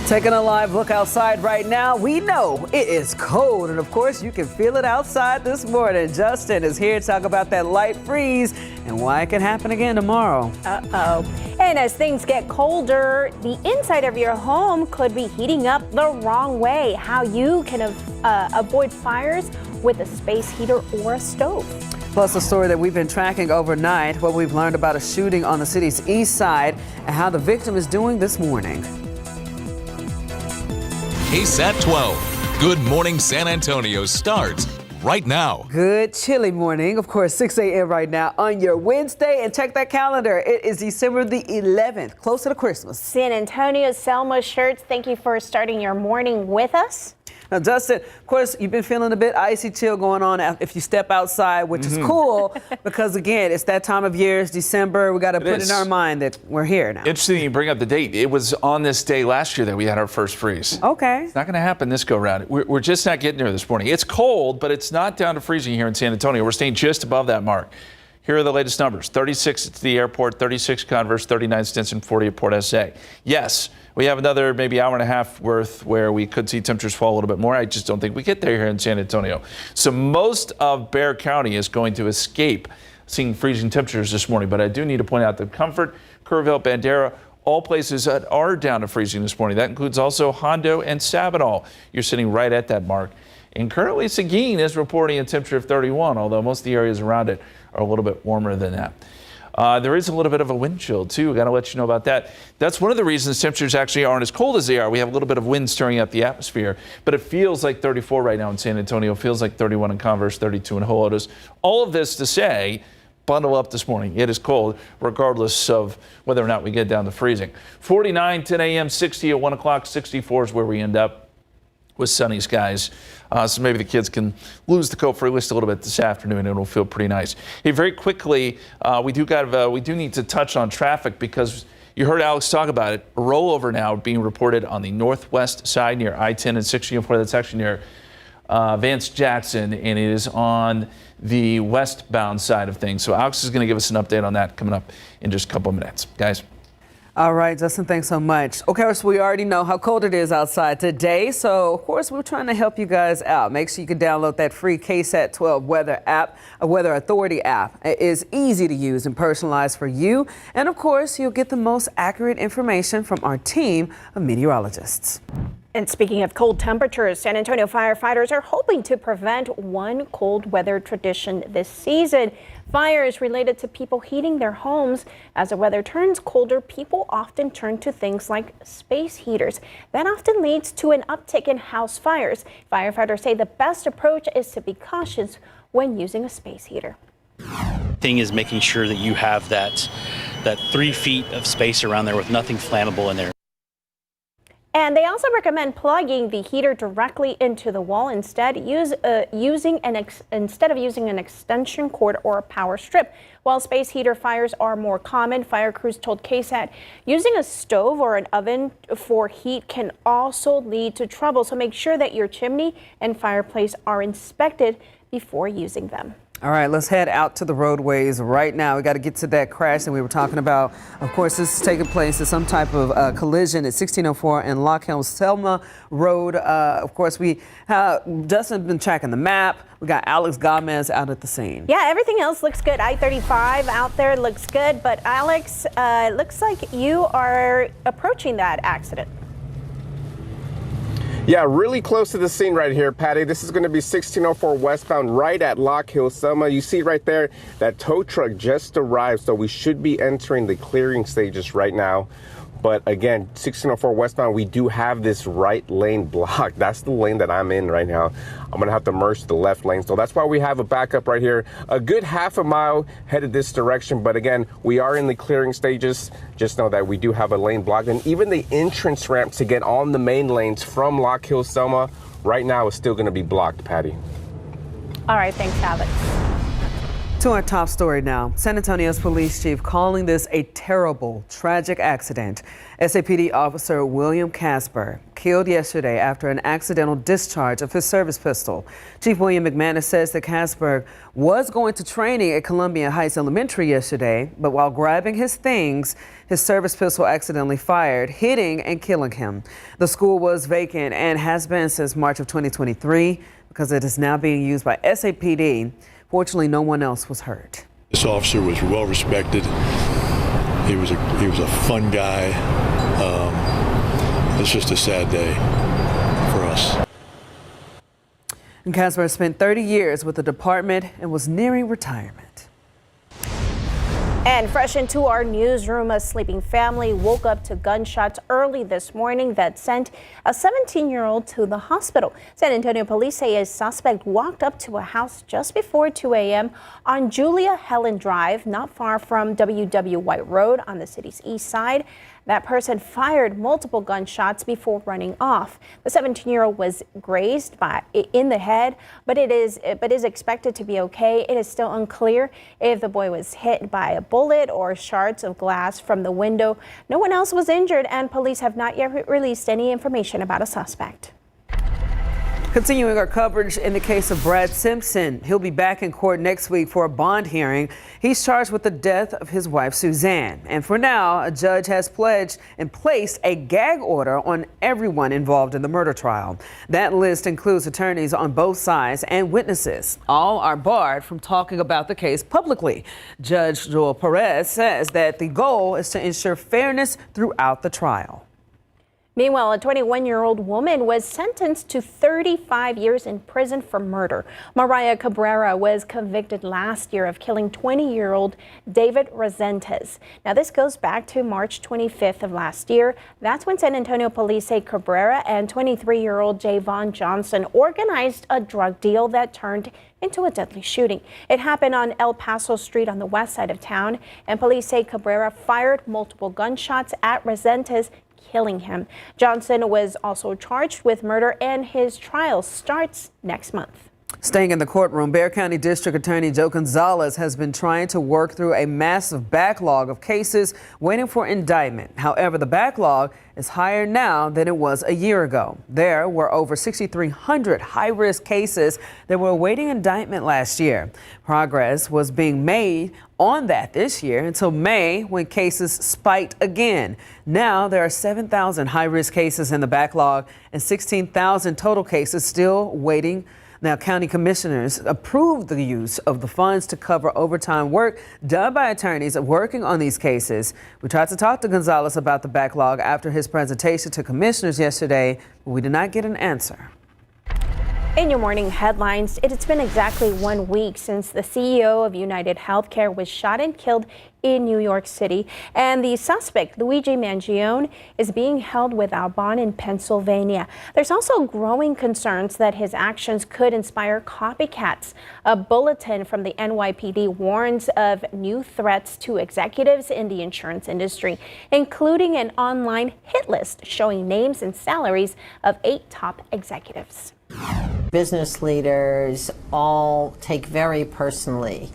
Taking a live look outside right now, we know it is cold, and of course you can feel it outside this morning. Justin is here to talk about that light freeze and why it can happen again tomorrow. And as things get colder, the inside of your home could be heating up the wrong way. How you can avoid fires with a space heater or a stove. Plus a story that we've been tracking overnight, what we've learned about a shooting on the city's east side and how the victim is doing this morning. KSAT 12. Good Morning San Antonio starts right now. Good chilly morning. Of course, 6 a.m. right now on your Wednesday. And check that calendar. It is December the 11th, closer to Christmas. San Antonio's Selma Shirts, thank you for starting your morning with us. Now, Justin, of course, you've been feeling a bit icy chill going on if you step outside, which is cool because, again, it's that time of year. It's December. We got to put in our mind that we're here now. Interesting you bring up the date. It was on this day last year that we had our first freeze. Okay. It's not going to happen this go round. We're just not getting there this morning. It's cold, but it's not down to freezing here in San Antonio. We're staying just above that mark. Here are the latest numbers. 36 at the airport, 36 Converse, 39 Stinson, 40 at Port SA. Yes, we have another maybe hour and a half worth where we could see temperatures fall a little bit more. I just don't think we get there here in San Antonio. So most of Bexar County is going to escape seeing freezing temperatures this morning. But I do need to point out that Comfort, Kerrville, Bandera, all places that are down to freezing this morning. That includes also Hondo and Sabinal. You're sitting right at that mark. And currently Seguin is reporting a temperature of 31, although most of the areas around it are a little bit warmer than that. There is a little bit of a wind chill, too. Got to let you know about that. That's one of the reasons temperatures actually aren't as cold as they are. We have a little bit of wind stirring up the atmosphere, but it feels like 34 right now in San Antonio. It feels like 31 in Converse, 32 in Helotes. All of this to say, bundle up this morning. It is cold, regardless of whether or not we get down to freezing. 49, 10 a.m., 60 at 1 o'clock, 64 is where we end up with sunny skies. So maybe the kids can lose the coat for at least a little bit this afternoon and it'll feel pretty nice. Hey, very quickly, we do need to touch on traffic because you heard Alex talk about it. A rollover now being reported on the northwest side near I-10 and 64. That's actually near Vance Jackson, and it is on the westbound side of things. So Alex is going to give us an update on that coming up in just a couple of minutes. Guys. All right, Justin, thanks so much. Okay, so we already know how cold it is outside today. So, of course, we're trying to help you guys out. Make sure you can download that free KSAT 12 weather app, a Weather Authority app. It is easy to use and personalized for you. And, of course, you'll get the most accurate information from our team of meteorologists. And speaking of cold temperatures, San Antonio firefighters are hoping to prevent one cold weather tradition this season. Fires related to people heating their homes. As the weather turns colder, people often turn to things like space heaters. That often leads to an uptick in house fires. Firefighters say the best approach is to be cautious when using a space heater. Thing is making sure that you have that 3 feet of space around there with nothing flammable in there. And they also recommend plugging the heater directly into the wall instead of using an extension cord or a power strip. While space heater fires are more common, fire crews told KSAT using a stove or an oven for heat can also lead to trouble. So make sure that your chimney and fireplace are inspected before using them. All right, let's head out to the roadways right now. We got to get to that crash that we were talking about. Of course, this is taking place at some type of collision at 1604 and Lock Hill Selma Road. Of course, Justin's been tracking the map. We got Alex Gomez out at the scene. Yeah, everything else looks good. I-35 out there looks good, but Alex, it looks like you are approaching that accident. Yeah, really close to the scene right here, Patty. This is going to be 1604 westbound right at Lock Hill Selma. You see right there, that tow truck just arrived, so we should be entering the clearing stages right now. But again, 1604 westbound, we do have this right lane blocked. That's the lane that I'm in right now. I'm going to have to merge to the left lane. So that's why we have a backup right here. A good half a mile headed this direction. But again, we are in the clearing stages. Just know that we do have a lane blocked. And even the entrance ramp to get on the main lanes from Lock Hill Selma right now is still going to be blocked, Patty. All right. Thanks, Alex. To our top story now. San Antonio's police chief calling this a terrible, tragic accident. SAPD officer William Casper killed yesterday after an accidental discharge of his service pistol. Chief William McManus says that Casper was going to training at Columbia Heights Elementary yesterday, but while grabbing his things, his service pistol accidentally fired, hitting and killing him. The school was vacant and has been since March of 2023 because it is now being used by SAPD. Fortunately, no one else was hurt. This officer was well respected. He was a fun guy. It's just a sad day for us. And Casper spent 30 years with the department and was nearing retirement. And fresh into our newsroom, a sleeping family woke up to gunshots early this morning that sent a 17-year-old to the hospital. San Antonio police say a suspect walked up to a house just before 2 a.m. on Julia Helen Drive, not far from WW White Road on the city's east side. That person fired multiple gunshots before running off. The 17-year-old was grazed in the head, but is expected to be okay. It is still unclear if the boy was hit by a bullet or shards of glass from the window. No one else was injured, and police have not yet released any information about a suspect. Continuing our coverage in the case of Brad Simpson. He'll be back in court next week for a bond hearing. He's charged with the death of his wife, Suzanne. And for now, a judge has pledged and placed a gag order on everyone involved in the murder trial. That list includes attorneys on both sides and witnesses. All are barred from talking about the case publicly. Judge Joel Perez says that the goal is to ensure fairness throughout the trial. Meanwhile, a 21-year-old woman was sentenced to 35 years in prison for murder. Mariah Cabrera was convicted last year of killing 20-year-old David Resentes. Now, this goes back to March 25th of last year. That's when San Antonio police say Cabrera and 23-year-old Javon Johnson organized a drug deal that turned into a deadly shooting. It happened on El Paso Street on the west side of town, and police say Cabrera fired multiple gunshots at Resentes, killing him. Johnson was also charged with murder, and his trial starts next month. Staying in the courtroom, Bexar County District Attorney Joe Gonzalez has been trying to work through a massive backlog of cases waiting for indictment. However, the backlog is higher now than it was a year ago. There were over 6,300 high-risk cases that were awaiting indictment last year. Progress was being made on that this year until May, when cases spiked again. Now there are 7,000 high-risk cases in the backlog and 16,000 total cases still waiting. Now, county commissioners approved the use of the funds to cover overtime work done by attorneys working on these cases. We tried to talk to Gonzalez about the backlog after his presentation to commissioners yesterday, but we did not get an answer. In your morning headlines, it's been exactly 1 week since the CEO of United Healthcare was shot and killed in New York City, and the suspect, Luigi Mangione, is being held without bond in Pennsylvania. There's also growing concerns that his actions could inspire copycats. A bulletin from the NYPD warns of new threats to executives in the insurance industry, including an online hit list showing names and salaries of 8 top executives. Business leaders all take very personally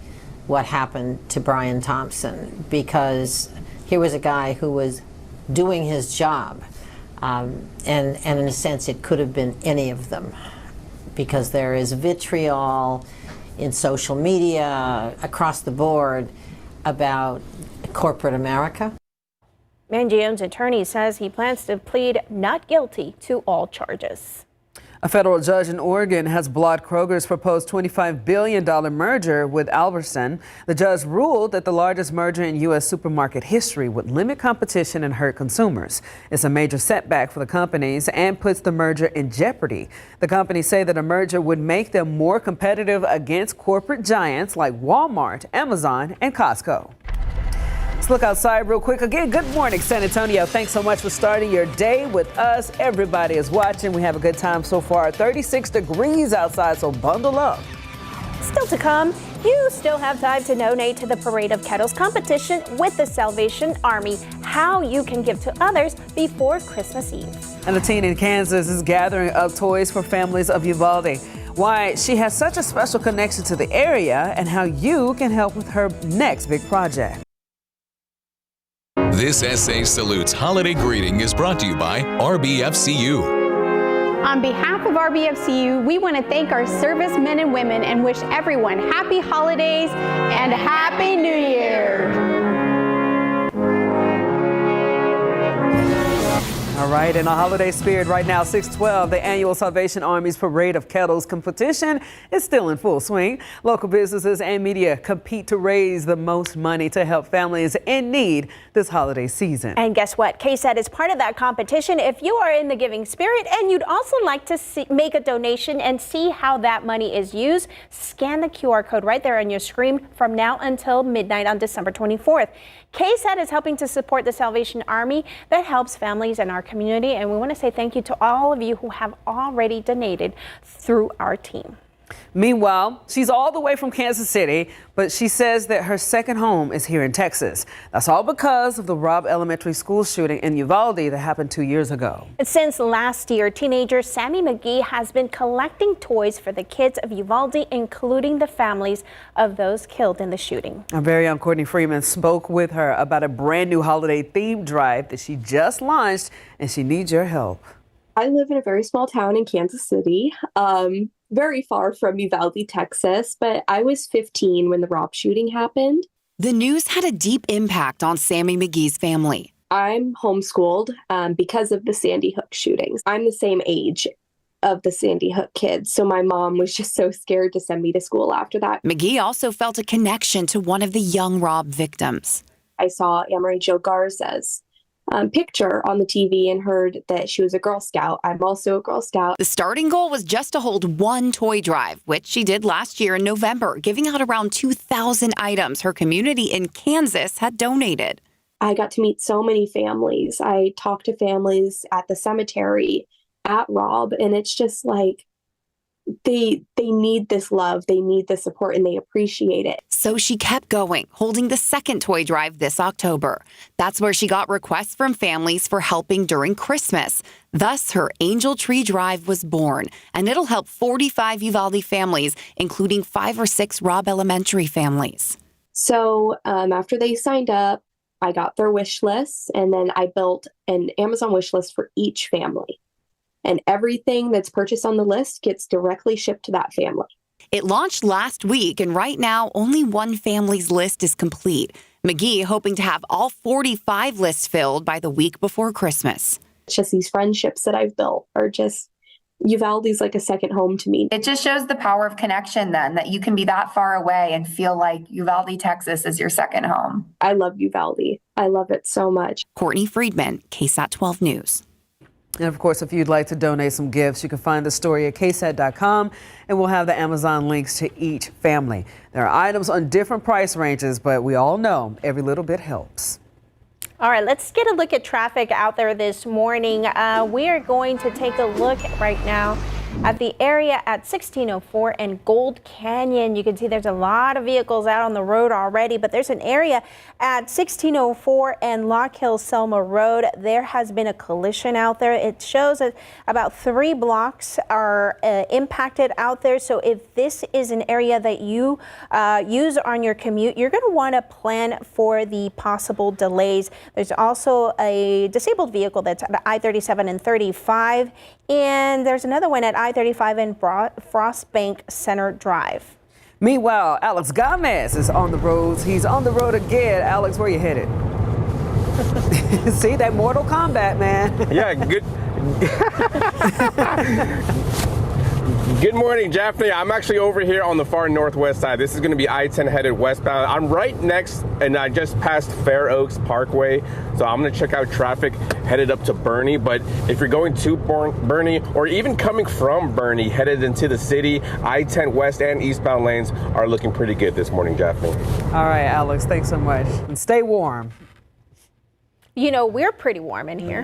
what happened to Brian Thompson, because here was a guy who was doing his job, and in a sense it could have been any of them, because there is vitriol in social media across the board about corporate America. Mangione's attorney says he plans to plead not guilty to all charges. A federal judge in Oregon has blocked Kroger's proposed $25 billion merger with Albertson. The judge ruled that the largest merger in U.S. supermarket history would limit competition and hurt consumers. It's a major setback for the companies and puts the merger in jeopardy. The companies say that a merger would make them more competitive against corporate giants like Walmart, Amazon, and Costco. Let's look outside real quick. Again, good morning, San Antonio. Thanks so much for starting your day with us. Everybody is watching. We have a good time so far. 36 degrees outside, so bundle up. Still to come, you still have time to donate to the Parade of Kettles competition with the Salvation Army. How you can give to others before Christmas Eve. And a teen in Kansas is gathering up toys for families of Uvalde. why she has such a special connection to the area, and how you can help with her next big project. This SA Salutes holiday greeting is brought to you by RBFCU. On behalf of RBFCU, we want to thank our servicemen and women and wish everyone happy holidays and Happy New Year. All right, in a holiday spirit right now, 612, the annual Salvation Army's Parade of Kettles competition is still in full swing. Local businesses and media compete to raise the most money to help families in need this holiday season. And guess what? KSAT is part of that competition. If you are in the giving spirit and you'd also like to make a donation and see how that money is used, scan the QR code right there on your screen from now until midnight on December 24th. KSAT is helping to support the Salvation Army that helps families in our community, and we want to say thank you to all of you who have already donated through our team. Meanwhile, she's all the way from Kansas City, but she says that her second home is here in Texas. That's all because of the Robb Elementary School shooting in Uvalde that happened 2 years ago. Since last year, teenager Sammy McGee has been collecting toys for the kids of Uvalde, including the families of those killed in the shooting. Our very own Courtney Freeman spoke with her about a brand new holiday themed drive that she just launched, and she needs your help. I live in a very small town in Kansas City, very far from Uvalde, Texas, but I was 15 when the Robb shooting happened. The news had a deep impact on Sammy McGee's family. I'm homeschooled because of the Sandy Hook shootings. I'm the same age of the Sandy Hook kids, so my mom was just so scared to send me to school after that. McGee also felt a connection to one of the young Robb victims. I saw Amarie Jo Garza's picture on the TV and heard that she was a Girl Scout. I'm also a Girl Scout. The starting goal was just to hold one toy drive, which she did last year in November, giving out around 2,000 items her community in Kansas had donated. I got to meet so many families. I talked to families at the cemetery, at Robb, and it's just like they need this love, they need the support, and they appreciate it. So she kept going, holding the second toy drive this October. That's where she got requests from families for helping during Christmas. Thus, her Angel Tree Drive was born, and it'll help 45 Uvalde families, including 5 or 6 Robb Elementary families. So after they signed up, I got their wish lists, and then I built an Amazon wish list for each family. And everything that's purchased on the list gets directly shipped to that family. It launched last week, and right now, only one family's list is complete. McGee hoping to have all 45 lists filled by the week before Christmas. It's just these friendships that I've built are just, Uvalde's like a second home to me. It just shows the power of connection then, that you can be that far away and feel like Uvalde, Texas is your second home. I love Uvalde. I love it so much. Courtney Friedman, KSAT 12 News. And of course, if you'd like to donate some gifts, you can find the story at KSAT.com, and we'll have the Amazon links to each family. There are items on different price ranges, but we all know every little bit helps. All right, let's get a look at traffic out there this morning. We are going to take a look right now at the area at 1604 and Gold Canyon. You can see there's a lot of vehicles out on the road already, but there's an area at 1604 and Lock Hill Selma Road. There has been a collision out there. It shows that about 3 blocks are impacted out there. So if this is an area that you use on your commute, you're going to want to plan for the possible delays. There's also a disabled vehicle that's at I-37 and 35, and there's another one at I-35 and Frostbank Center Drive. Meanwhile, Alex Gomez is on the roads. He's on the road again. Alex, where you headed? See, that Mortal Kombat, man. Yeah, good. Good morning, Jaffney. I'm actually over here on the far northwest side. This is going to be I-10 headed westbound. I'm right next, and I just passed Fair Oaks Parkway, so I'm going to check out traffic headed up to Bernie. But if you're going to Bernie, or even coming from Bernie, headed into the city, I-10 west and eastbound lanes are looking pretty good this morning, Jaffney. All right, Alex, thanks so much. And stay warm. You know, we're pretty warm in here.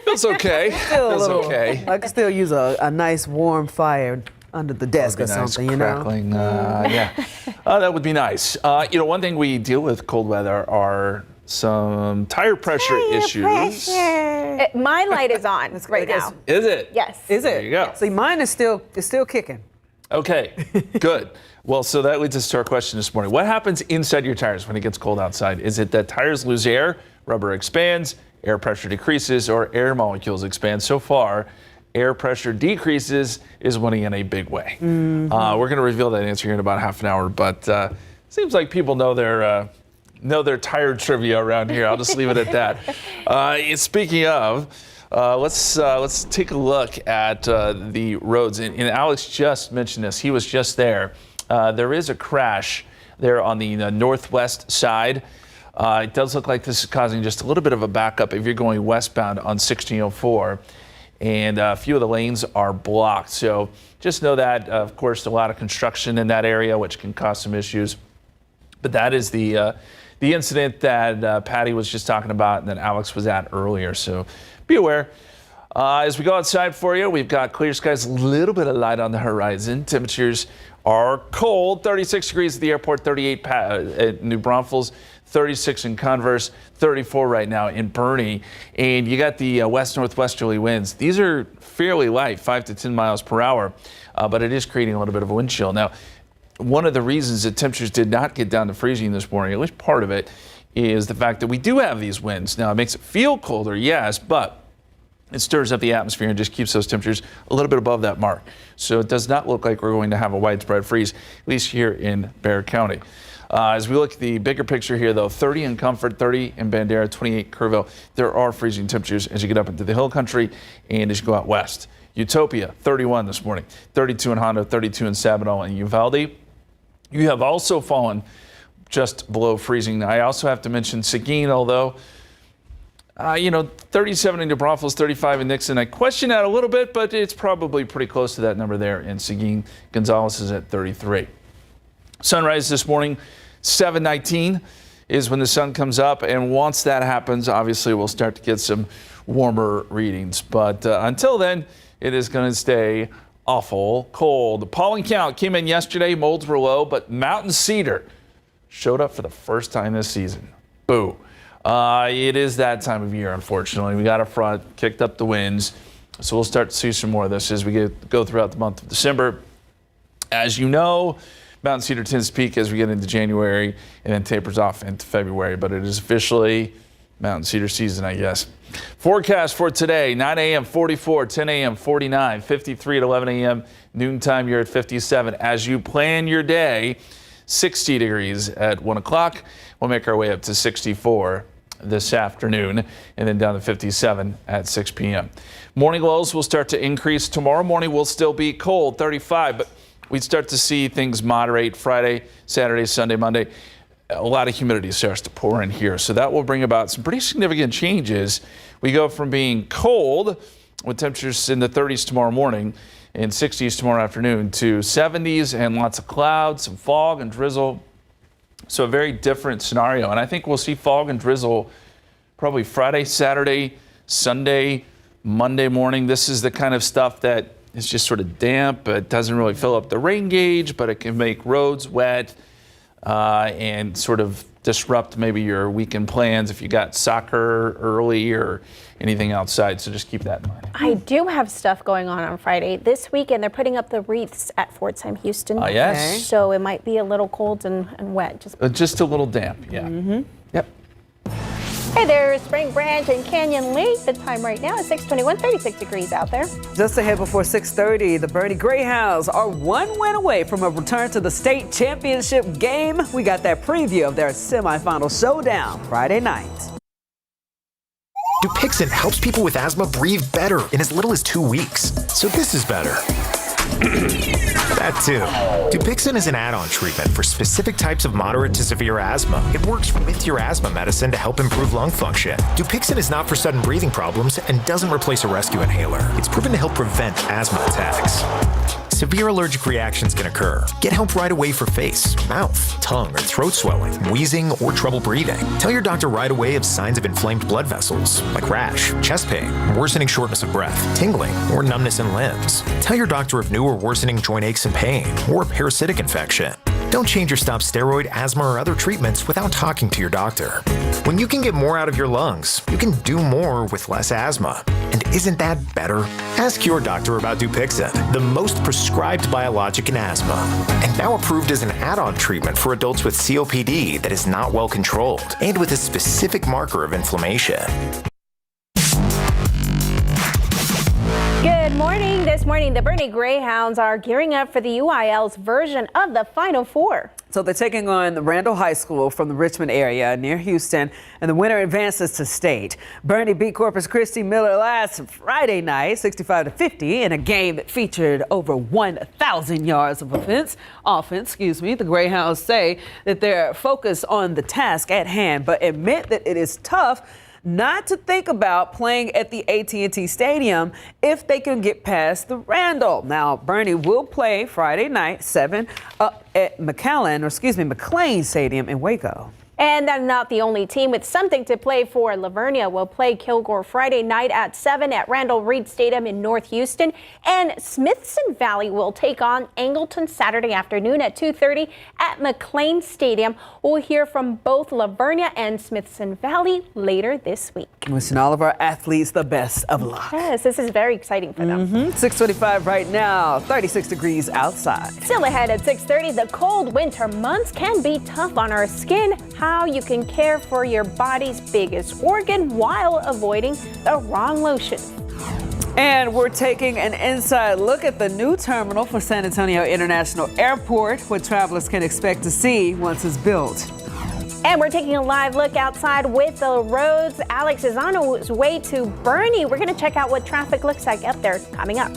Feels okay. Feels okay. I could still use a nice warm fire under the desk or something, you know? Crackling, yeah. That would be nice. You know, one thing we deal with cold weather are some tire pressure issues. My light is on right now. Is it? Yes. Is it? There you go. See, mine is still kicking. Okay, good. Well, so that leads us to our question this morning. What happens inside your tires when it gets cold outside? Is it that tires lose air, rubber expands, air pressure decreases, or air molecules expand? So far, air pressure decreases is winning in a big way. We're going to reveal that answer here in about half an hour, but seems like people know their tire trivia around here. I'll just leave it at that. Speaking of, let's take a look at the roads. And Alex just mentioned this. He was just there. There is a crash there on the northwest side. It does look like this is causing just a little bit of a backup if you're going westbound on 1604. And a few of the lanes are blocked. So just know that, of course, a lot of construction in that area, which can cause some issues. But that is the incident that Patty was just talking about and that Alex was at earlier. So be aware. As we go outside for you, we've got clear skies, a little bit of light on the horizon. Temperatures are cold, 36 degrees at the airport, 38 at New Braunfels, 36 in Converse, 34 right now in Boerne. And you got the west-northwesterly winds. These are fairly light, 5 to 10 miles per hour, but it is creating a little bit of a wind chill. Now, one of the reasons that temperatures did not get down to freezing this morning, at least part of it, is the fact that we do have these winds. Now, it makes it feel colder, yes, but it stirs up the atmosphere and just keeps those temperatures a little bit above that mark. So it does not look like we're going to have a widespread freeze, at least here in Bexar County. As we look at the bigger picture here, though, 30 in Comfort, 30 in Bandera, 28 Kerrville, there are freezing temperatures as you get up into the hill country and as you go out west. Utopia, 31 this morning, 32 in Hondo, 32 in Sabinal and Uvalde. You have also fallen just below freezing. I also have to mention Seguin, although 37 in New Braunfels, 35 in Nixon. I question that a little bit, but it's probably pretty close to that number there in Seguin. Gonzales is at 33. Sunrise this morning, 7:19 is when the sun comes up, and once that happens, obviously we'll start to get some warmer readings. But until then, it is going to stay awful cold. The pollen count came in yesterday. Molds were low, but mountain cedar showed up for the first time this season. Boo. It is that time of year, unfortunately. We got a front, kicked up the winds, so we'll start to see some more of this as we go throughout the month of December. As you know, mountain cedar tends to peak as we get into January and then tapers off into February, but it is officially mountain cedar season, I guess. Forecast for today, 9 a.m. 44, 10 a.m. 49, 53 at 11 a.m. Noontime, you're at 57. As you plan your day, 60 degrees at 1 o'clock. We'll make our way up to 64 this afternoon and then down to 57 at 6 p.m. Morning lows will start to increase. Tomorrow morning will still be cold, 35, but we'd start to see things moderate Friday, Saturday, Sunday, Monday. A lot of humidity starts to pour in here, so that will bring about some pretty significant changes. We go from being cold with temperatures in the 30s tomorrow morning and 60s tomorrow afternoon to 70s and lots of clouds, some fog and drizzle. So a very different scenario. And I think we'll see fog and drizzle probably Friday, Saturday, Sunday, Monday morning. This is the kind of stuff that is just sort of damp. It doesn't really fill up the rain gauge, but it can make roads wet and sort of disrupt maybe your weekend plans if you got soccer early or anything outside. So just keep that in mind. I do have stuff going on Friday. This weekend, they're putting up the wreaths at Fordsham, Houston. Yes. Okay. So it might be a little cold and wet. Just a little damp, yeah. Yep. Hey there, Spring Branch and Canyon Lake. The time right now is 6:21, 36 degrees out there. Just ahead before 6:30, the Boerne Greyhounds are one win away from a return to the state championship game. We got that preview of their semifinal showdown Friday night. Dupixent helps people with asthma breathe better in as little as 2 weeks. So this is better. That too. Dupixent is an add-on treatment for specific types of moderate to severe asthma. It works with your asthma medicine to help improve lung function. Dupixent is not for sudden breathing problems and doesn't replace a rescue inhaler. It's proven to help prevent asthma attacks. Severe allergic reactions can occur. Get help right away for face, mouth, tongue, or throat swelling, wheezing, or trouble breathing. Tell your doctor right away of signs of inflamed blood vessels, like rash, chest pain, worsening shortness of breath, tingling, or numbness in limbs. Tell your doctor of new or worsening joint aches and pain, or a parasitic infection. Don't change or stop steroid, asthma, or other treatments without talking to your doctor. When you can get more out of your lungs, you can do more with less asthma. And isn't that better? Ask your doctor about Dupixent, the most prescribed biologic in asthma, and now approved as an add-on treatment for adults with COPD that is not well controlled and with a specific marker of inflammation. Good morning. This morning, the Bernie Greyhounds are gearing up for the UIL's version of the Final Four. So they're taking on the Randall High School from the Richmond area near Houston, and the winner advances to state. Bernie beat Corpus Christi Miller last Friday night, 65-50, in a game that featured over 1,000 yards of offense. The Greyhounds say that they're focused on the task at hand, but admit that it is tough not to think about playing at the AT&T Stadium if they can get past the Randall. Now, Bernie will play Friday night, 7 up at McLean Stadium in Waco. And they're not the only team with something to play for. Lavernia will play Kilgore Friday night at 7 at Randall Reed Stadium in North Houston. And Smithson Valley will take on Angleton Saturday afternoon at 2:30 at McLean Stadium. We'll hear from both Lavernia and Smithson Valley later this week. Wishing all of our athletes the best of luck. Yes, this is very exciting for them. 6:25 right now, 36 degrees outside. Still ahead at 6:30, the cold winter months can be tough on our skin. How you can care for your body's biggest organ while avoiding the wrong lotion. And we're taking an inside look at the new terminal for San Antonio International Airport, what travelers can expect to see once it's built. And we're taking a live look outside with the roads. Alex is on his way to Bernie. We're going to check out what traffic looks like up there coming up.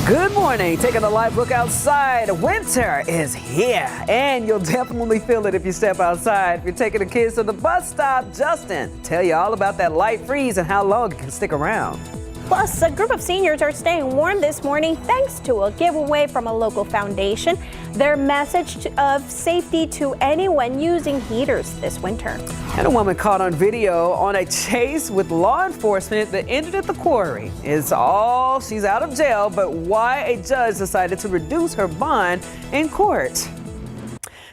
Good morning. Taking a live look outside. Winter is here, and you'll definitely feel it if you step outside. If you're taking the kids to the bus stop, Justin, tell you all about that light freeze and how long it can stick around. Plus, a group of seniors are staying warm this morning thanks to a giveaway from a local foundation. Their message of safety to anyone using heaters this winter. And a woman caught on video on a chase with law enforcement that ended at the quarry. She's out of jail, but why a judge decided to reduce her bond in court.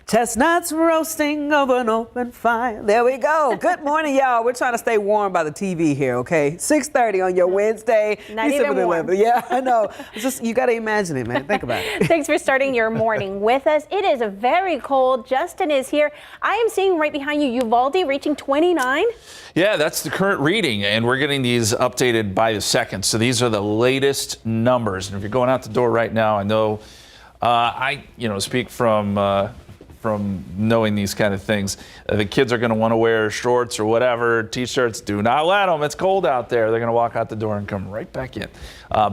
Chestnuts roasting over an open fire. There we go. Good morning, y'all. We're trying to stay warm by the TV here, okay? 6:30 on your Wednesday. Not even warm. Yeah, I know. It's just, you got to imagine it, man. Think about it. Thanks for starting your morning with us. It is very cold. Justin is here. I am seeing right behind you Uvalde reaching 29. Yeah, that's the current reading, and we're getting these updated by the second. So these are the latest numbers. And if you're going out the door right now, I know I speak from knowing these kind of things. The kids are going to want to wear shorts or whatever, t-shirts. Do not let them. It's cold out there. They're going to walk out the door and come right back in.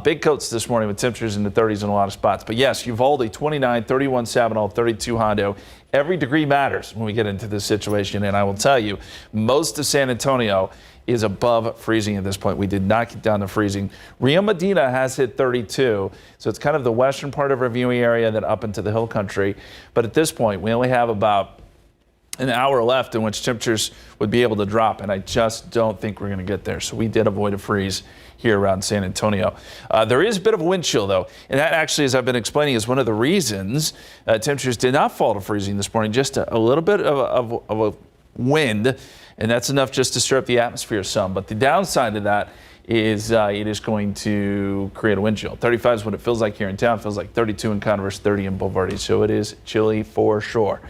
Big coats this morning with temperatures in the 30s in a lot of spots. But yes, Uvalde 29, 31 Sabinal, 32 Hondo. Every degree matters when we get into this situation. And I will tell you, most of San Antonio is above freezing at this point. We did not get down to freezing. Rio Medina has hit 32, so it's kind of the western part of our viewing area, then up into the hill country. But at this point, we only have about an hour left in which temperatures would be able to drop, and I just don't think we're going to get there. So we did avoid a freeze here around San Antonio. There is a bit of wind chill, though, and that actually, as I've been explaining, is one of the reasons temperatures did not fall to freezing this morning. Just a little bit of a wind, and that's enough just to stir up the atmosphere some. But the downside of that is it is going to create a wind chill. 35 is what it feels like here in town. It feels like 32 in Converse, 30 in Boulevardy. So it is chilly for sure.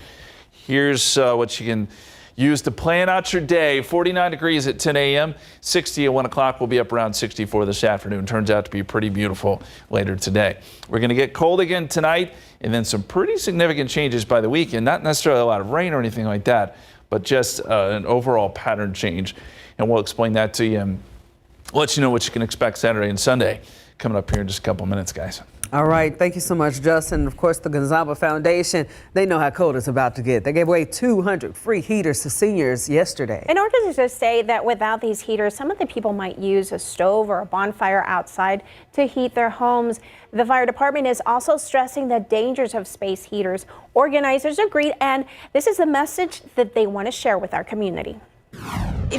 Here's what you can use to plan out your day. 49 degrees at 10 a.m., 60 at 1 o'clock. We'll be up around 64 this afternoon. Turns out to be pretty beautiful later today. We're going to get cold again tonight, and then some pretty significant changes by the weekend. Not necessarily a lot of rain or anything like that, but just an overall pattern change. And we'll explain that to you and let you know what you can expect Saturday and Sunday coming up here in just a couple minutes, guys. All right. Thank you so much, Justin. Of course, the Gonzaba Foundation, they know how cold it's about to get. They gave away 200 free heaters to seniors yesterday. And organizers say that without these heaters, some of the people might use a stove or a bonfire outside to heat their homes. The fire department is also stressing the dangers of space heaters. Organizers agreed, and this is the message that they want to share with our community.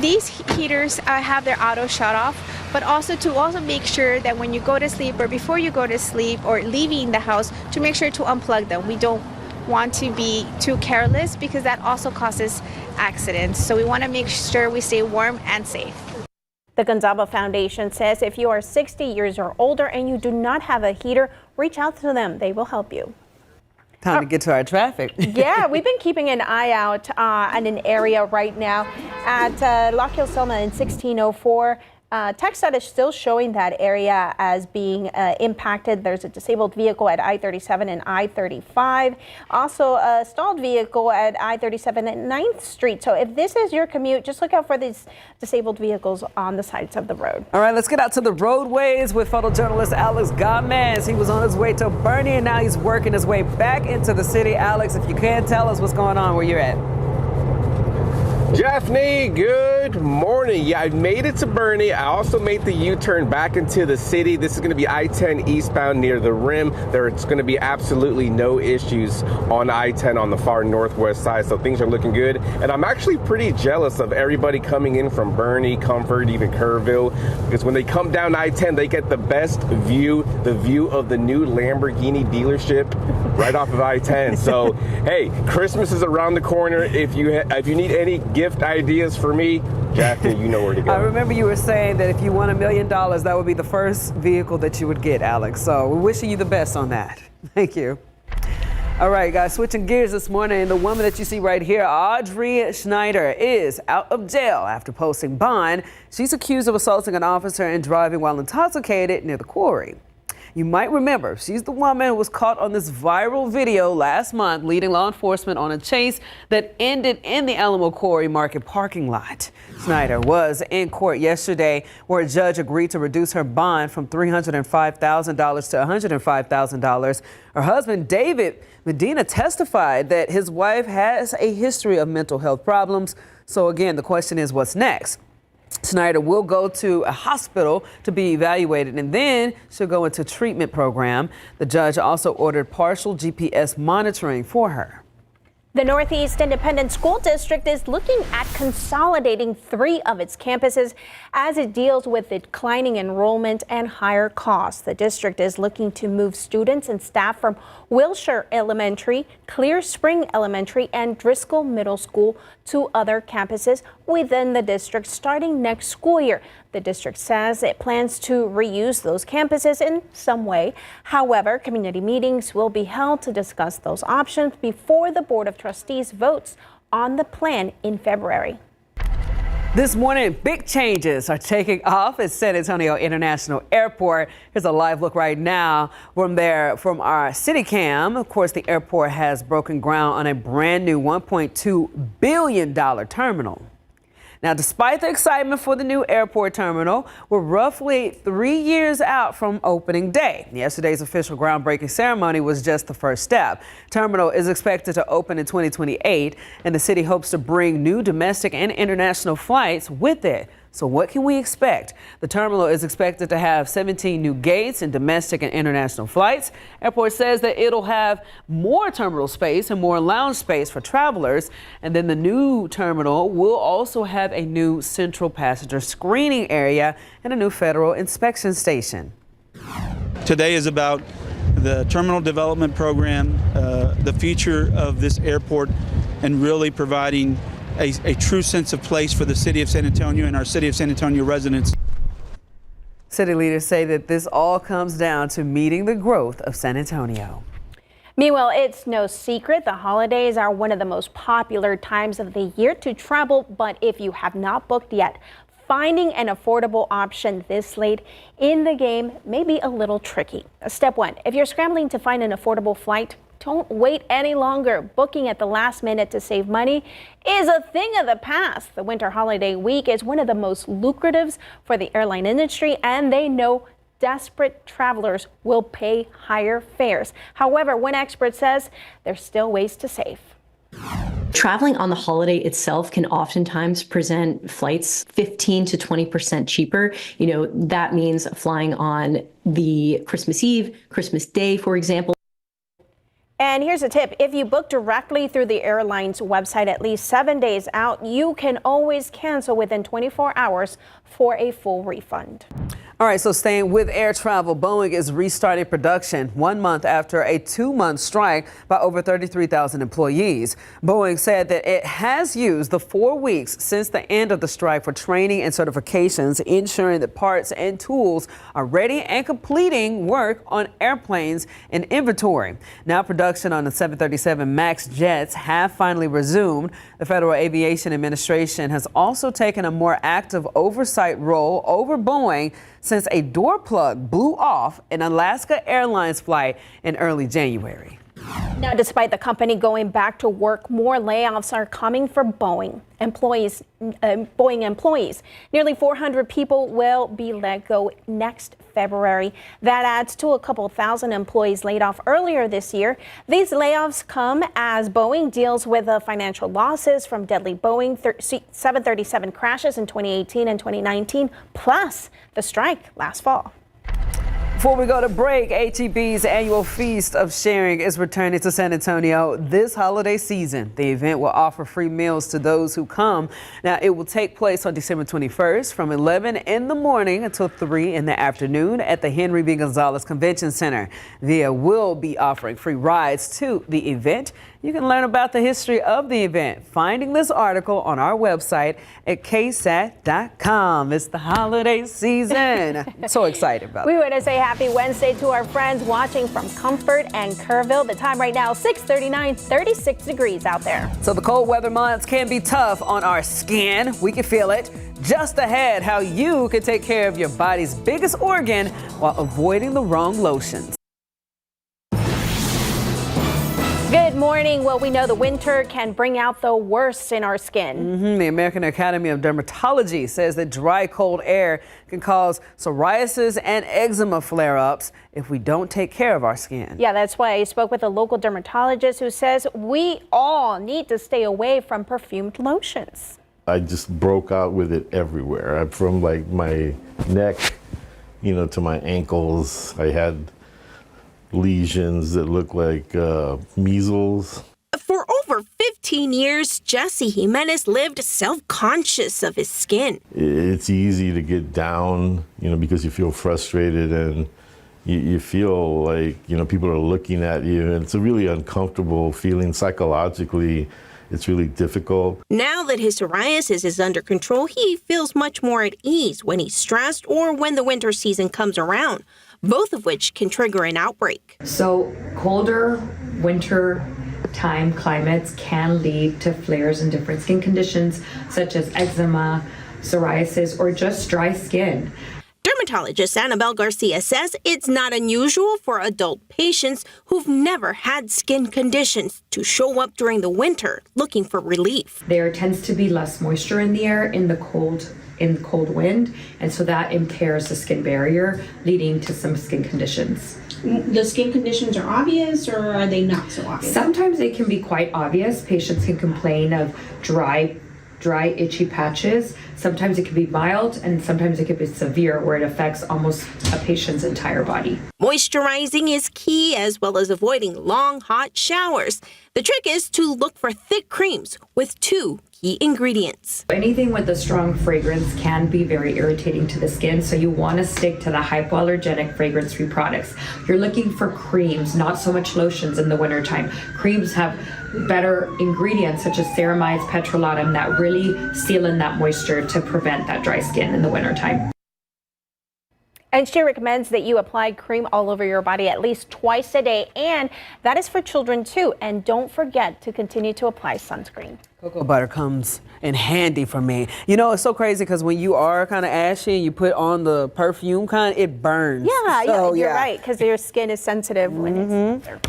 these heaters have their auto shut off, but also to make sure that when you go to sleep or before you go to sleep or leaving the house, to make sure to unplug them. We don't want to be too careless because that also causes accidents. So we want to make sure we stay warm and safe. The Gonzalo Foundation says if you are 60 years or older and you do not have a heater, reach out to them. They will help you. Time to get to our traffic. Yeah, we've been keeping an eye out on an area right now at Lock Hill Selma in 1604. TxDOT is still showing that area as being impacted. There's a disabled vehicle at I-37 and I-35. Also a stalled vehicle at I-37 at 9th Street. So if this is your commute, just look out for these disabled vehicles on the sides of the road. All right, let's get out to the roadways with photojournalist Alex Gomez. He was on his way to Bernie and now he's working his way back into the city. Alex, if you can tell us what's going on where you're at. Daphne, good morning. Yeah, I made it to Bernie. I also made the U-turn back into the city. This is going to be I-10 eastbound near the rim. There's going to be absolutely no issues on I-10 on the far northwest side, so things are looking good. And I'm actually pretty jealous of everybody coming in from Bernie, Comfort, even Kerrville, because when they come down I-10, they get the best view, the view of the new Lamborghini dealership right off of I-10. So, hey, Christmas is around the corner. If you need any gift ideas for me, Daphne, you know where to go. I remember you were saying that if you won $1 million, that would be the first vehicle that you would get, Alex. So we're wishing you the best on that. Thank you. All right, guys, switching gears this morning. The woman that you see right here, Audrey Schneider, is out of jail after posting bond. She's accused of assaulting an officer and driving while intoxicated near the quarry. You might remember, she's the woman who was caught on this viral video last month leading law enforcement on a chase that ended in the Alamo Quarry Market parking lot. Snyder was in court yesterday where a judge agreed to reduce her bond from $305,000 to $105,000. Her husband, David Medina, testified that his wife has a history of mental health problems. So again, the question is, what's next? Snyder will go to a hospital to be evaluated and then she'll go into a treatment program. The judge also ordered partial GPS monitoring for her. The Northeast Independent School District is looking at consolidating 3 of its campuses as it deals with declining enrollment and higher costs. The district is looking to move students and staff from Wilshire Elementary, Clear Spring Elementary, and Driscoll Middle School to other campuses within the district starting next school year. The district says it plans to reuse those campuses in some way. However, community meetings will be held to discuss those options before the Board of Trustees votes on the plan in February. This morning, big changes are taking off at San Antonio International Airport. Here's a live look right now from our city cam. Of course, the airport has broken ground on a brand new $1.2 billion terminal. Now, despite the excitement for the new airport terminal, we're roughly 3 years out from opening day. Yesterday's official groundbreaking ceremony was just the first step. Terminal is expected to open in 2028, and the city hopes to bring new domestic and international flights with it. So what can we expect? The terminal is expected to have 17 new gates and domestic and international flights. Airport says that it'll have more terminal space and more lounge space for travelers. And then the new terminal will also have a new central passenger screening area and a new federal inspection station. Today is about the terminal development program, the future of this airport, and really providing a true sense of place for the city of San Antonio and our city of San Antonio residents. City leaders say that this all comes down to meeting the growth of San Antonio. Meanwhile, it's no secret the holidays are one of the most popular times of the year to travel, but if you have not booked yet, finding an affordable option this late in the game may be a little tricky. Step 1, if you're scrambling to find an affordable flight, don't wait any longer. Booking at the last minute to save money is a thing of the past. The winter holiday week is one of the most lucrative for the airline industry, and they know desperate travelers will pay higher fares. However, one expert says there's still ways to save. Traveling on the holiday itself can oftentimes present flights 15 to 20% cheaper. That means flying on the Christmas Eve, Christmas Day, for example. And here's a tip. If you book directly through the airline's website at least 7 days out, you can always cancel within 24 hours for a full refund. All right, so staying with air travel, Boeing is restarting production 1 month after a 2-month strike by over 33,000 employees. Boeing said that it has used the 4 weeks since the end of the strike for training and certifications, ensuring that parts and tools are ready and completing work on airplanes in inventory. Now production on the 737 MAX jets have finally resumed. The Federal Aviation Administration has also taken a more active oversight role over Boeing since a door plug blew off an Alaska Airlines flight in early January. Now, despite the company going back to work, more layoffs are coming for Boeing employees. Nearly 400 people will be let go next February. That adds to a couple thousand employees laid off earlier this year. These layoffs come as Boeing deals with the financial losses from deadly Boeing 737 crashes in 2018 and 2019, plus the strike last fall. Before we go to break, HEB's annual Feast of Sharing is returning to San Antonio this holiday season. The event will offer free meals to those who come. Now, it will take place on December 21st from 11 in the morning until 3 in the afternoon at the Henry B. Gonzalez Convention Center. VIA will be offering free rides to the event. You can learn about the history of the event finding this article on our website at KSAT.com. It's the holiday season. So excited about it. We want to say happy Wednesday to our friends watching from Comfort and Kerrville. The time right now, 6:39, 36 degrees out there. So the cold weather months can be tough on our skin. We can feel it. Just ahead, how you can take care of your body's biggest organ while avoiding the wrong lotions. Good morning. Well, we know the winter can bring out the worst in our skin. The American Academy of Dermatology says that dry, cold air can cause psoriasis and eczema flare-ups if we don't take care of our skin. Yeah, that's why I spoke with a local dermatologist who says we all need to stay away from perfumed lotions. I just broke out with it everywhere. From like my neck, to my ankles. I had lesions that look like measles. For over 15 years, Jesse Jimenez lived self-conscious of his skin. It's easy to get down, because you feel frustrated and you feel like, people are looking at you. And it's a really uncomfortable feeling psychologically. It's really difficult. Now that his psoriasis is under control, he feels much more at ease when he's stressed or when the winter season comes around, both of which can trigger an outbreak. So colder winter time climates can lead to flares in different skin conditions such as eczema, psoriasis, or just dry skin. Dermatologist Annabelle Garcia says it's not unusual for adult patients who've never had skin conditions to show up during the winter looking for relief. There tends to be less moisture in the air in the cold wind, and so that impairs the skin barrier, leading to some skin conditions. The skin conditions are obvious, or are they not so obvious? Sometimes they can be quite obvious. Patients can complain of dry, itchy patches. Sometimes it can be mild, and sometimes it can be severe, where it affects almost a patient's entire body. Moisturizing is key, as well as avoiding long, hot showers. The trick is to look for thick creams with 2 key ingredients. Anything with a strong fragrance can be very irritating to the skin, so you want to stick to the hypoallergenic fragrance-free products. You're looking for creams, not so much lotions in the wintertime. Creams have better ingredients such as ceramides, petrolatum that really seal in that moisture to prevent that dry skin in the wintertime. And she recommends that you apply cream all over your body at least twice a day, and that is for children too. And don't forget to continue to apply sunscreen. Cocoa butter comes in handy for me. It's so crazy because when you are kind of ashy and you put on the perfume it burns. Yeah, you're right, because your skin is sensitive when it's there.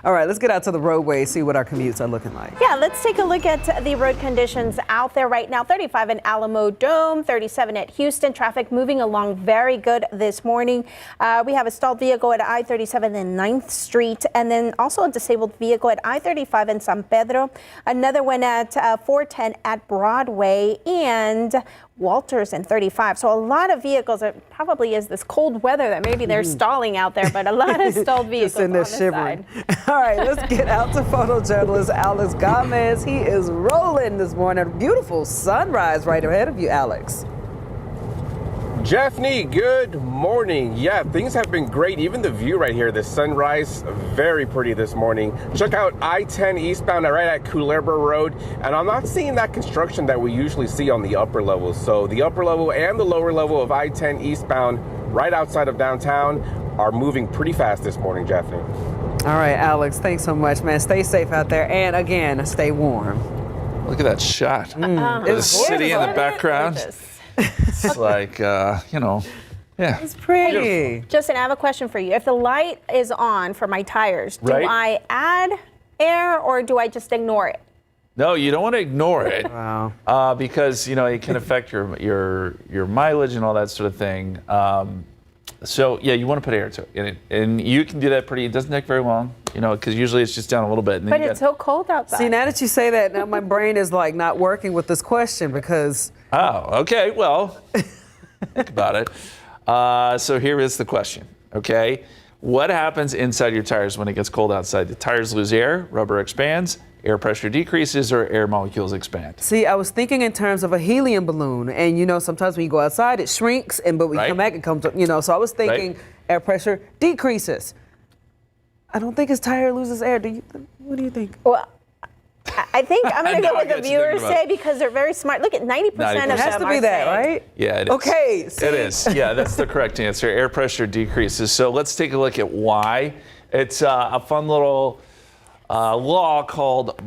All right, let's get out to the roadway, see what our commutes are looking like. Yeah, let's take a look at the road conditions out there right now. 35 in Alamo Dome, 37 at Houston. Traffic moving along very good this morning. We have a stalled vehicle at I-37 and 9th Street, and then also a disabled vehicle at I-35 in San Pedro. Another one at 410 at Broadway, and Walters and 35. So a lot of vehicles, it probably is this cold weather that maybe they're stalling out there, but a lot of stalled vehicles Just in there on the shivering. side. All right, let's get out to photojournalist Alex Gomez. He is rolling this morning. Beautiful sunrise right ahead of you, Alex. Jeffney, good morning. Yeah, things have been great. Even the view right here, the sunrise, very pretty this morning. Check out I-10 eastbound right at Culebra Road. And I'm not seeing that construction that we usually see on the upper levels. So the upper level and the lower level of I-10 eastbound right outside of downtown are moving pretty fast this morning, Jeffney. All right, Alex, thanks so much, man. Stay safe out there. And again, stay warm. Look at that shot. The city in the background. It's like, yeah. It's pretty. Justin, I have a question for you. If the light is on for my tires, do Right. I add air or do I just ignore it? No, you don't want to ignore it. Wow. Because, it can affect your mileage and all that sort of thing. So, yeah, you want to put air to it. And you can do that it doesn't take very long, because usually it's just down a little bit. And But it's so cold outside. See, now that you say that, now my brain is like not working with this question because. Oh, okay. Well, think about it. So here is the question, okay? What happens inside your tires when it gets cold outside? The tires lose air, rubber expands, air pressure decreases, or air molecules expand? See, I was thinking in terms of a helium balloon. And, sometimes when you go outside, it shrinks, but when you come back, it comes up, so I was thinking air pressure decreases. I don't think his tire loses air. What do you think? Well, I think I'm going to go with the get you viewers thinking about say because they're very smart. Look at 90% of them It has to be are that, saying- right? Yeah, it is. Okay. See? It is. Yeah, that's the correct answer. Air pressure decreases. So let's take a look at why. It's a fun little law called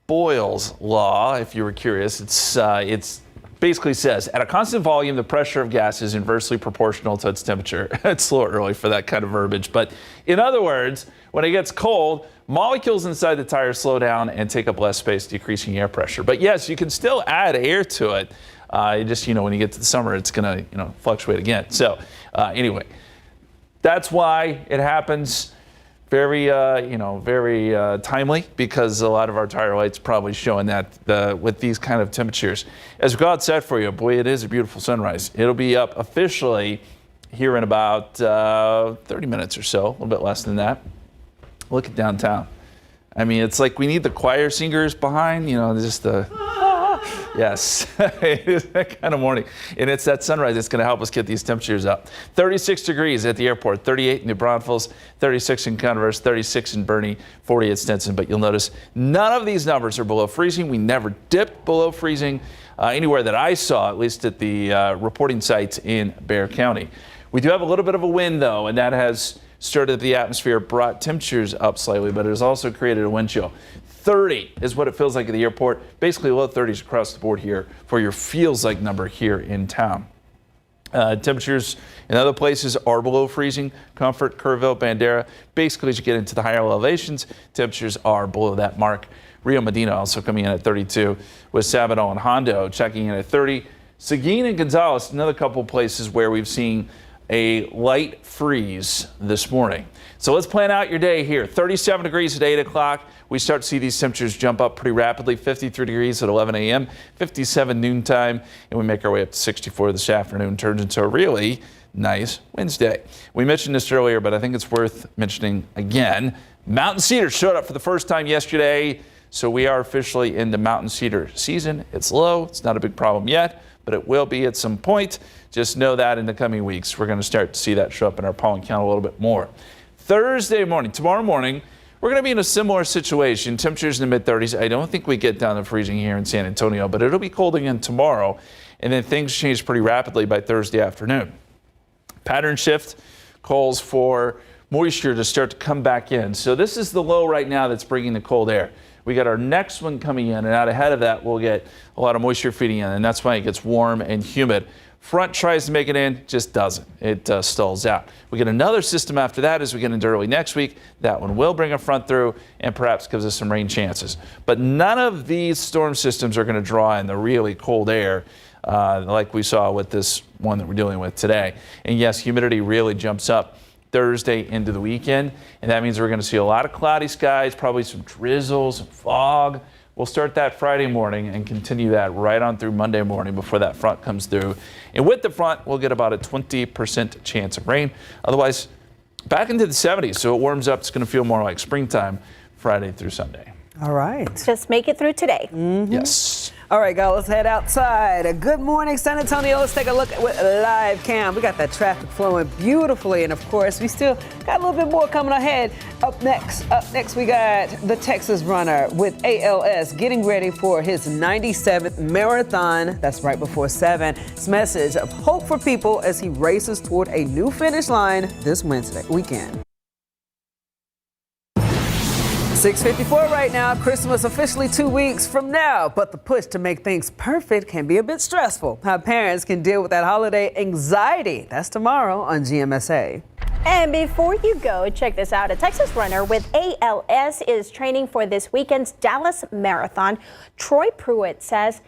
Boyle's Law, if you were curious. It's basically says, at a constant volume, the pressure of gas is inversely proportional to its temperature. It's a little early for that kind of verbiage. But in other words, when it gets cold, molecules inside the tire slow down and take up less space, decreasing air pressure. But yes, you can still add air to it. Just, when you get to the summer, it's going to, fluctuate again. So anyway, that's why it happens. Very, very timely because a lot of our tire lights probably showing that with these kind of temperatures. As God said for you, boy, it is a beautiful sunrise. It'll be up officially here in about 30 minutes or so, a little bit less than that. Look at downtown. I mean, it's like we need the choir singers behind, just the... Yes, it is that kind of morning. And it's that sunrise that's going to help us get these temperatures up. 36 degrees at the airport, 38 in New Braunfels, 36 in Converse, 36 in Bernie, 40 at Stinson. But you'll notice none of these numbers are below freezing. We never dipped below freezing anywhere that I saw, at least at the reporting sites in Bexar County. We do have a little bit of a wind, though, and that has stirred the atmosphere, brought temperatures up slightly, but it has also created a wind chill. 30 is what it feels like at the airport. Basically low 30s across the board here for your feels like number here in town. Temperatures in other places are below freezing. Comfort, Kerrville, Bandera. Basically, as you get into the higher elevations, temperatures are below that mark. Rio Medina also coming in at 32, with Sabino and Hondo checking in at 30. Seguin and Gonzales, another couple places where we've seen a light freeze this morning. So let's plan out your day here. 37 degrees at 8 o'clock. We start to see these temperatures jump up pretty rapidly. 53 degrees at 11 a.m., 57 noontime, and we make our way up to 64 this afternoon. Turns into a really nice Wednesday. We mentioned this earlier, but I think it's worth mentioning again. Mountain cedar showed up for the first time yesterday, so we are officially into mountain cedar season. It's low. It's not a big problem yet, but it will be at some point. Just know that in the coming weeks, we're going to start to see that show up in our pollen count a little bit more. Thursday morning, tomorrow morning, we're going to be in a similar situation. Temperatures in the mid-30s. I don't think we get down to freezing here in San Antonio, but it'll be cold again tomorrow. And then things change pretty rapidly by Thursday afternoon. Pattern shift calls for moisture to start to come back in. So this is the low right now that's bringing the cold air. We got our next one coming in, and out ahead of that, we'll get a lot of moisture feeding in, and that's why it gets warm and humid. Front tries to make it in, just doesn't. It stalls out. We get another system after that as we get into early next week. That one will bring a front through and perhaps gives us some rain chances. But none of these storm systems are going to draw in the really cold air like we saw with this one that we're dealing with today. And yes, humidity really jumps up Thursday into the weekend, and that means we're going to see a lot of cloudy skies, probably some drizzle, some fog. We'll start that Friday morning and continue that right on through Monday morning before that front comes through. And with the front, we'll get about a 20% chance of rain. Otherwise, back into the 70s, so it warms up. It's going to feel more like springtime Friday through Sunday. All right. Just make it through today. Yes. All right, guys, let's head outside. Good morning, San Antonio. Let's take a look at live cam. We got that traffic flowing beautifully. And of course, we still got a little bit more coming ahead. Up next, we got the Texas runner with ALS getting ready for his 97th marathon. That's right before 7. His message of hope for people as he races toward a new finish line this weekend. 6:54 right now. Christmas officially 2 weeks from now, but the push to make things perfect can be a bit stressful. How parents can deal with that holiday anxiety. That's tomorrow on GMSA. And before you go, check this out. A Texas runner with ALS is training for this weekend's Dallas Marathon. Troy Pruitt says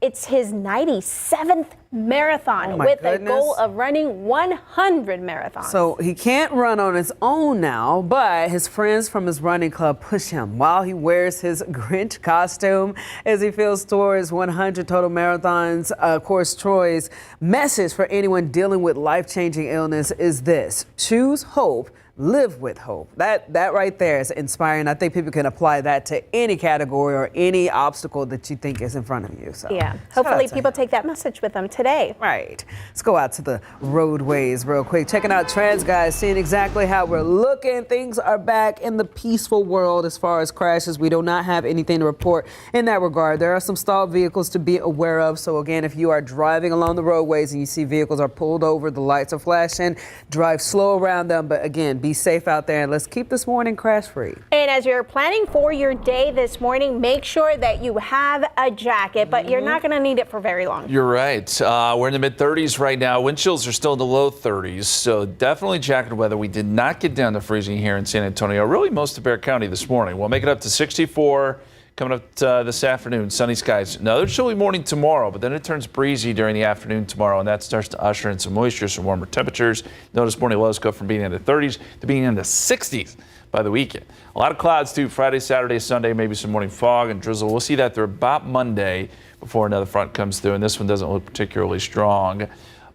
it's his 97th marathon with a goal of running 100 marathons. So he can't run on his own now, but his friends from his running club push him while he wears his Grinch costume as he feels towards 100 total marathons. Of course, Troy's message for anyone dealing with life-changing illness is this: choose hope. Live with hope. That right there is inspiring. I think people can apply that to any category or any obstacle that you think is in front of you. So yeah, hopefully people take that message with them today. Right. Let's go out to the roadways real quick. Checking out trends, guys, seeing exactly how we're looking. Things are back in the peaceful world as far as crashes. We do not have anything to report in that regard. There are some stalled vehicles to be aware of. So again, if you are driving along the roadways and you see vehicles are pulled over, the lights are flashing, drive slow around them. But again, be safe out there, and let's keep this morning crash free. And as you're planning for your day this morning, make sure that you have a jacket, but you're not going to need it for very long. You're right. We're in the mid-30s right now. Wind chills are still in the low 30s, so definitely jacket weather. We did not get down to freezing here in San Antonio, really most of Bexar County this morning. We'll make it up to 64 coming up this afternoon. Sunny skies. Another chilly morning tomorrow, but then it turns breezy during the afternoon tomorrow, and that starts to usher in some moisture, some warmer temperatures. Notice morning lows go from being in the 30s to being in the 60s by the weekend. A lot of clouds too. Friday, Saturday, Sunday, maybe some morning fog and drizzle. We'll see that through about Monday before another front comes through, and this one doesn't look particularly strong.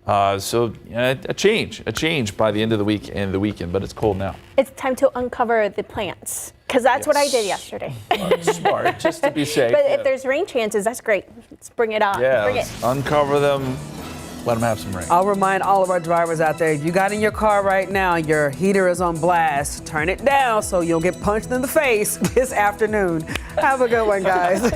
So a change by the end of the week and the weekend, but it's cold now. It's time to uncover the plants, because that's what I did yesterday. Smart, just to be safe. But if there's rain chances, that's great. Let's bring it on. Yeah, bring it. Uncover them. Let them have some rain. I'll remind all of our drivers out there, if you got in your car right now, your heater is on blast, turn it down so you'll get punched in the face this afternoon. Have a good one, guys.